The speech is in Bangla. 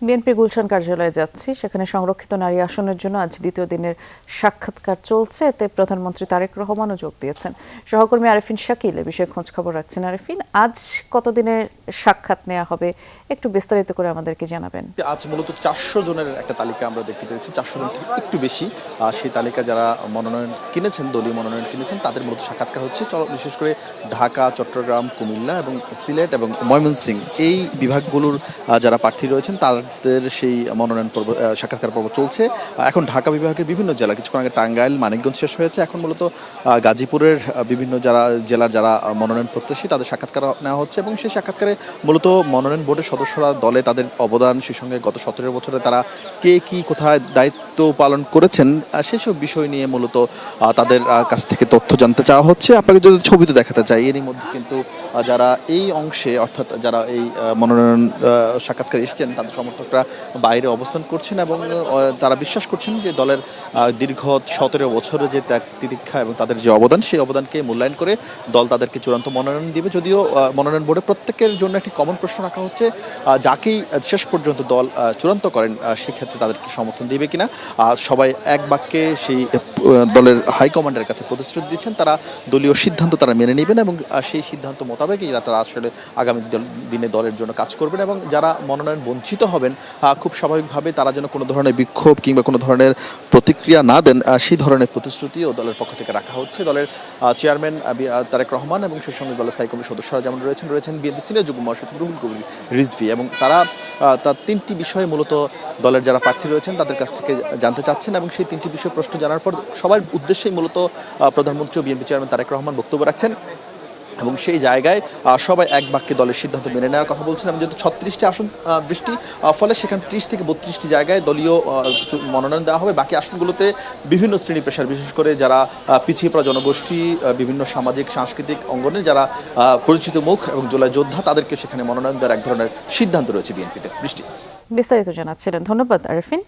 বিএনপি গুলশান কার্যালয়ে যাচ্ছি। সেখানে সংরক্ষিত নারী আসনের জন্য আজ দ্বিতীয় দিনের সাক্ষাৎকার চলছে। এতে প্রধানমন্ত্রী তারেক রহমানও যোগ দিয়েছেন। সহকর্মী আরেফিন শাকিল এ বিষয়ে খোঁজ খবর রাখছেন। আরেফিন, আজ কতদিনের সাক্ষাৎ নেওয়া হবে একটু বিস্তারিত করে আমাদেরকে জানাবেন। আজ মূলত 400 জনের একটা তালিকা আমরা দেখতে পেরেছি, 400 জন থেকে একটু বেশি। সেই তালিকা যারা মনোনয়ন কিনেছেন, দলীয় মনোনয়ন কিনেছেন, তাদের মূলত সাক্ষাৎকার হচ্ছে। বিশেষ করে ঢাকা, চট্টগ্রাম, কুমিল্লা এবং সিলেট এবং ময়মনসিংহ এই বিভাগগুলোর যারা প্রার্থী রয়েছেন তাদের সেই মনোনয়ন পর্ব, সাক্ষাৎকার পর্ব চলছে। এখন ঢাকা বিভাগের বিভিন্ন জেলা, কিছুক্ষণ আগে টাঙ্গাইল, মানিকগঞ্জ শেষ হয়েছে। এখন মূলত গাজীপুরের বিভিন্ন জেলার যারা মনোনয়ন প্রত্যাশী তাদের সাক্ষাৎকার নেওয়া হচ্ছে এবং সেই সাক্ষাৎকারে মূলত মনোনয়ন বোর্ডের সদস্যরা দলে তাদের অবদান, সেই সঙ্গে গত 17 বছরে তারা কে কি কোথায় দায়িত্ব পালন করেছেন সেসব বিষয় নিয়ে মূলত তাদের কাছ থেকে তথ্য জানতে চাওয়া হচ্ছে। আপনাকে যদি ছবিতে দেখাতে চাই, এরই মধ্যে কিন্তু যারা এই অংশে অর্থাৎ যারা এই মনোনয়ন সাক্ষাৎকার এসেছেন তাদের সমর্থকরা বাইরে অবস্থান করছেন এবং তারা বিশ্বাস করছেন যে দলের দীর্ঘ 17 বছরের যে ত্যাগ তিতিক্ষা এবং তাদের যে অবদান, সেই অবদানকে মূল্যায়ন করে দল তাদেরকে চূড়ান্ত মনোনয়ন দিবে। যদিও মনোনয়ন বোর্ডে প্রত্যেকের জন্য একটি কমন প্রশ্ন রাখা হচ্ছে, যাকেই শেষ পর্যন্ত দল চূড়ান্ত করেন সেক্ষেত্রে তাদেরকে সমর্থন দিবে কিনা। সবাই এক বাক্যে সেই দলের হাইকমান্ডের কাছে প্রতিশ্রুতি দিচ্ছেন তারা দলীয় সিদ্ধান্ত তারা মেনে নেবেন এবং সেই সিদ্ধান্ত মোতাবেকই তারা আসলে আগামী দিনে দলের জন্য কাজ করবেন। এবং যারা মনোনয়ন বঞ্চিত হবেন খুব স্বাভাবিকভাবে তারা যেন কোনো ধরনের বিক্ষোভ কিংবা কোনো ধরনের প্রতিক্রিয়া না দেন, সেই ধরনের প্রতিশ্রুতিও দলের পক্ষ থেকে রাখা হচ্ছে। দলের চেয়ারম্যান তারেক রহমান এবং সেই সঙ্গে দলের স্থায়ী কমিটির সদস্যরা যেমন রয়েছেন বিএনপি সিনিয়র যুগ্ম মহাসচিব রুহুল কবির রিজভী, এবং তারা তার 3টি বিষয়ে মূলত দলের যারা প্রার্থী রয়েছেন তাদের কাছ থেকে জানতে চাচ্ছেন এবং সেই 3টি বিষয়ে প্রশ্ন জানার পর সবার উদ্দেশ্যেই মূলত প্রধানমন্ত্রী ও বিএনপি চেয়ারম্যান তারেক রহমান বক্তব্য রাখছেন এবং সেই জায়গায় সবাই এক বাক্যে দলের সিদ্ধান্ত মেনে নেওয়ার কথা বলছেন। এবং যেহেতু 36টি আসন বৃষ্টি, ফলে সেখানে 30 থেকে 32টি জায়গায় দলীয় মনোনয়ন দেওয়া হবে। বাকি আসনগুলোতে বিভিন্ন শ্রেণী পেশার, বিশেষ করে যারা পিছিয়ে পড়া জনগোষ্ঠী, বিভিন্ন সামাজিক সাংস্কৃতিক অঙ্গনে যারা পরিচিত মুখ এবং জুলাই যোদ্ধা, তাদেরকে সেখানে মনোনয়ন দেওয়ার এক ধরনের সিদ্ধান্ত রয়েছে বিএনপিতে। বৃষ্টি বিস্তারিত জানাচ্ছিলেন। ধন্যবাদ আরেফিন।